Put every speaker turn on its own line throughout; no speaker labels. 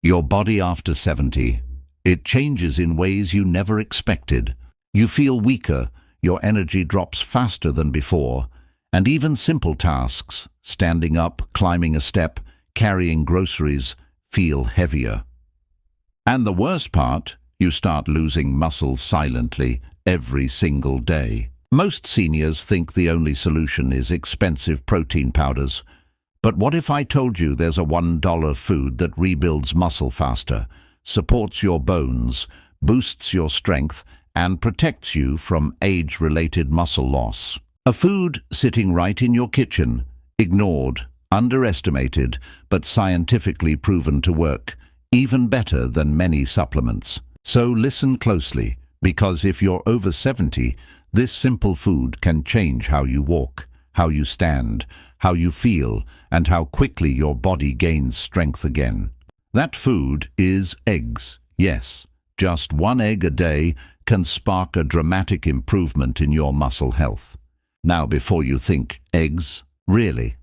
Your body after 70. It changes in ways you never expected. You feel weaker, your energy drops faster than before, and even simple tasks, standing up, climbing a step, carrying groceries, feel heavier. And the worst part, you start losing muscle silently every single day. Most seniors think the only solution is expensive protein powders. But what if I told you there's a $1 food that rebuilds muscle faster, supports your bones, boosts your strength, and protects you from age-related muscle loss? A food sitting right in your kitchen, ignored, underestimated, but scientifically proven to work, even better than many supplements. So listen closely, because if you're over 70, this simple food can change how you walk, how you stand, how you feel, and how quickly your body gains strength again. That food is eggs. Yes, just one egg a day can spark a dramatic improvement in your muscle health. Now, before you think, eggs? Really?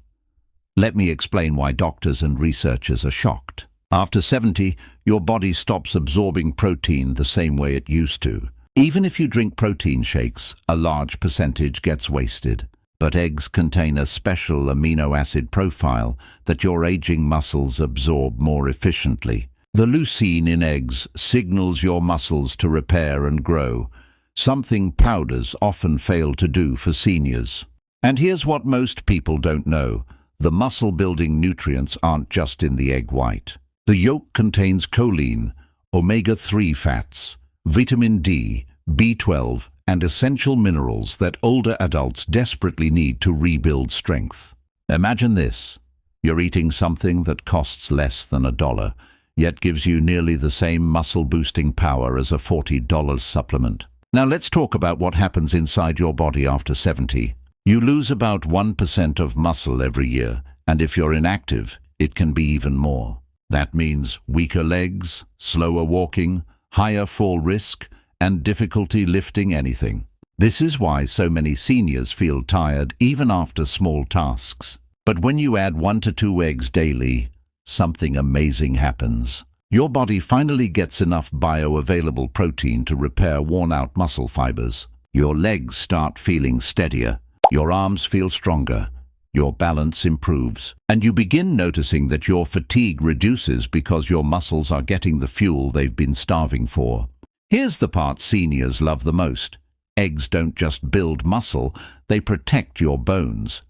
Let me explain why doctors and researchers are shocked. After 70, your body stops absorbing protein the same way it used to. Even if you drink protein shakes, a large percentage gets wasted. But eggs contain a special amino acid profile that your aging muscles absorb more efficiently. The leucine in eggs signals your muscles to repair and grow, something powders often fail to do for seniors. And here's what most people don't know. The muscle-building nutrients aren't just in the egg white. The yolk contains choline, omega-3 fats, vitamin D, B12, and essential minerals that older adults desperately need to rebuild strength. Imagine this. You're eating something that costs less than $1, yet gives you nearly the same muscle-boosting power as a $40 supplement. Now let's talk about what happens inside your body after 70. You lose about 1% of muscle every year, and if you're inactive, it can be even more. That means weaker legs, slower walking, higher fall risk, and difficulty lifting anything. This is why so many seniors feel tired even after small tasks. But when you add 1 to 2 eggs daily, something amazing happens. Your body finally gets enough bioavailable protein to repair worn-out muscle fibers. Your legs start feeling steadier, your arms feel stronger, your balance improves, and you begin noticing that your fatigue reduces because your muscles are getting the fuel they've been starving for. Here's the part seniors love the most. Eggs don't just build muscle, they protect your bones.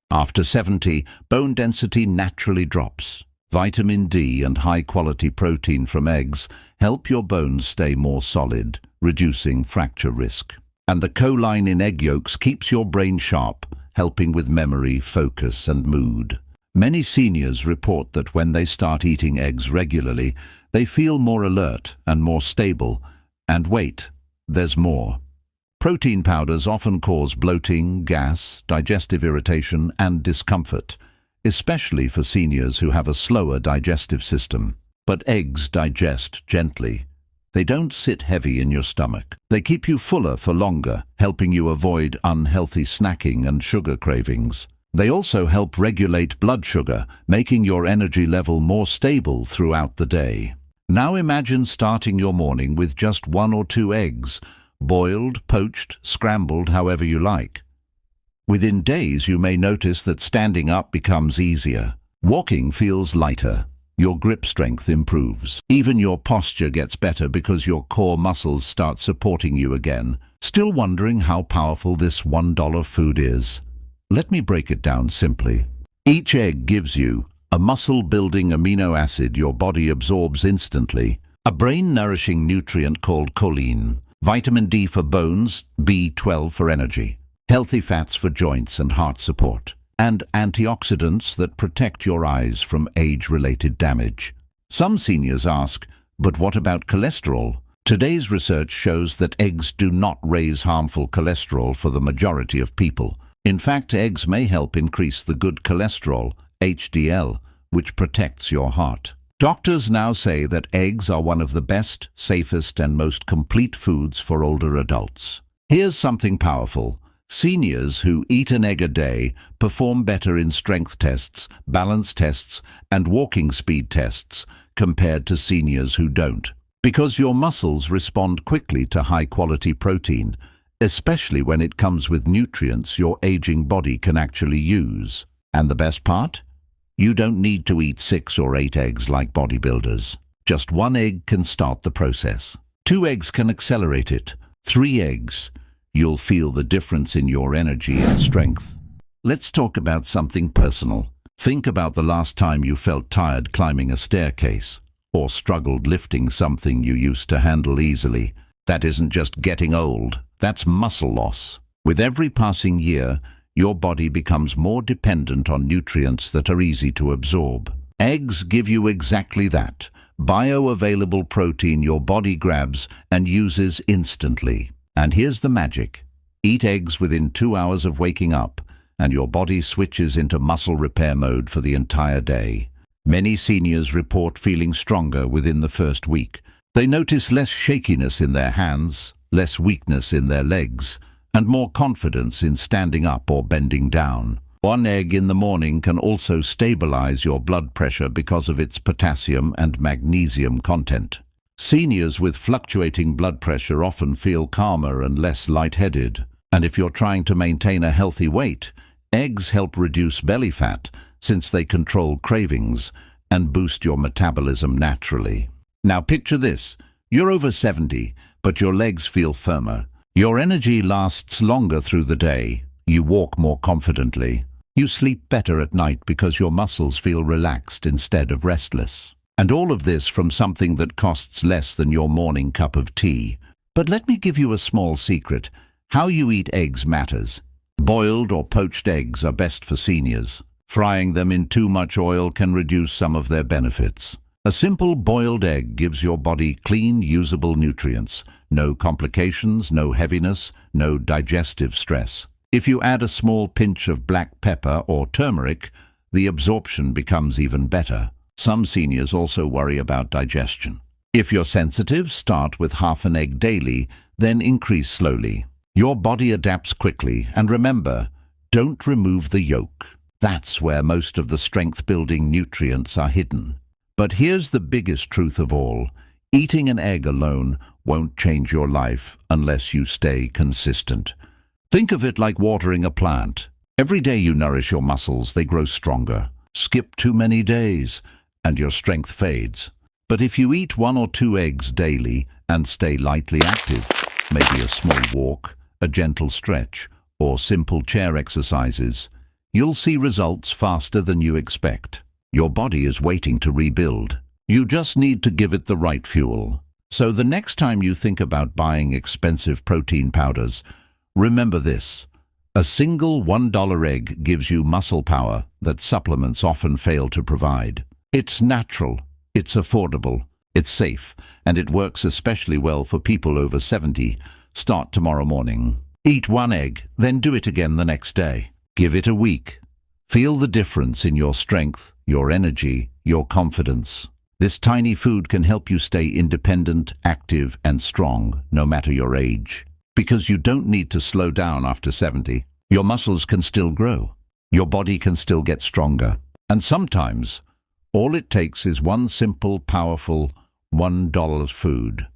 After 70, bone density naturally drops. Vitamin D and high-quality protein from eggs help your bones stay more solid, reducing fracture risk. And the choline in egg yolks keeps your brain sharp, helping with memory, focus, and mood. Many seniors report that when they start eating eggs regularly, they feel more alert and more stable. And wait, there's more. Protein powders often cause bloating, gas, digestive irritation, and discomfort, especially for seniors who have a slower digestive system. But eggs digest gently. They don't sit heavy in your stomach. They keep you fuller for longer, helping you avoid unhealthy snacking and sugar cravings. They also help regulate blood sugar, making your energy level more stable throughout the day. Now imagine starting your morning with just 1 or 2 eggs, boiled, poached, scrambled, however you like. Within days, you may notice that standing up becomes easier. Walking feels lighter. Your grip strength improves. Even your posture gets better because your core muscles start supporting you again. Still wondering how powerful this $1 food is? Let me break it down simply. Each egg gives you a muscle-building amino acid your body absorbs instantly, a brain-nourishing nutrient called choline, vitamin D for bones, B12 for energy, healthy fats for joints and heart support, and antioxidants that protect your eyes from age-related damage. Some seniors ask, but what about cholesterol? Today's research shows that eggs do not raise harmful cholesterol for the majority of people. In fact, eggs may help increase the good cholesterol, HDL, which protects your heart. Doctors now say that eggs are one of the best, safest, and most complete foods for older adults. Here's something powerful. Seniors who eat an egg a day perform better in strength tests, balance tests, and walking speed tests compared to seniors who don't. Because your muscles respond quickly to high-quality protein, especially when it comes with nutrients your aging body can actually use. And the best part? You don't need to eat 6 or 8 eggs like bodybuilders. Just 1 egg can start the process. 2 eggs can accelerate it. 3 eggs. You'll feel the difference in your energy and strength. Let's talk about something personal. Think about the last time you felt tired climbing a staircase, or struggled lifting something you used to handle easily. That isn't just getting old, that's muscle loss. With every passing year, your body becomes more dependent on nutrients that are easy to absorb. Eggs give you exactly that. Bioavailable protein your body grabs and uses instantly. And here's the magic. Eat eggs within 2 hours of waking up, and your body switches into muscle repair mode for the entire day. Many seniors report feeling stronger within the first week. They notice less shakiness in their hands, less weakness in their legs, and more confidence in standing up or bending down. 1 egg in the morning can also stabilize your blood pressure because of its potassium and magnesium content. Seniors with fluctuating blood pressure often feel calmer and less lightheaded. And if you're trying to maintain a healthy weight, eggs help reduce belly fat since they control cravings and boost your metabolism naturally. Now picture this. You're over 70, but your legs feel firmer. Your energy lasts longer through the day. You walk more confidently. You sleep better at night because your muscles feel relaxed instead of restless. And all of this from something that costs less than your morning cup of tea. But let me give you a small secret. How you eat eggs matters. Boiled or poached eggs are best for seniors. Frying them in too much oil can reduce some of their benefits. A simple boiled egg gives your body clean, usable nutrients. No complications, no heaviness, no digestive stress. If you add a small pinch of black pepper or turmeric, the absorption becomes even better. Some seniors also worry about digestion. If you're sensitive, start with half an egg daily, then increase slowly. Your body adapts quickly, and remember, don't remove the yolk. That's where most of the strength-building nutrients are hidden. But here's the biggest truth of all. Eating an egg alone won't change your life unless you stay consistent. Think of it like watering a plant. Every day you nourish your muscles, they grow stronger. Skip too many days, and your strength fades. But if you eat 1 or 2 eggs daily and stay lightly active, maybe a small walk, a gentle stretch, or simple chair exercises, you'll see results faster than you expect. Your body is waiting to rebuild. You just need to give it the right fuel. So the next time you think about buying expensive protein powders, remember this. A single $1 egg gives you muscle power that supplements often fail to provide. It's natural, it's affordable, it's safe, and it works especially well for people over 70. Start tomorrow morning. Eat 1 egg, then do it again the next day. Give it a week. Feel the difference in your strength, your energy, your confidence. This tiny food can help you stay independent, active, and strong, no matter your age. Because you don't need to slow down after 70. Your muscles can still grow. Your body can still get stronger. And sometimes, all it takes is 1 simple, powerful $1 food.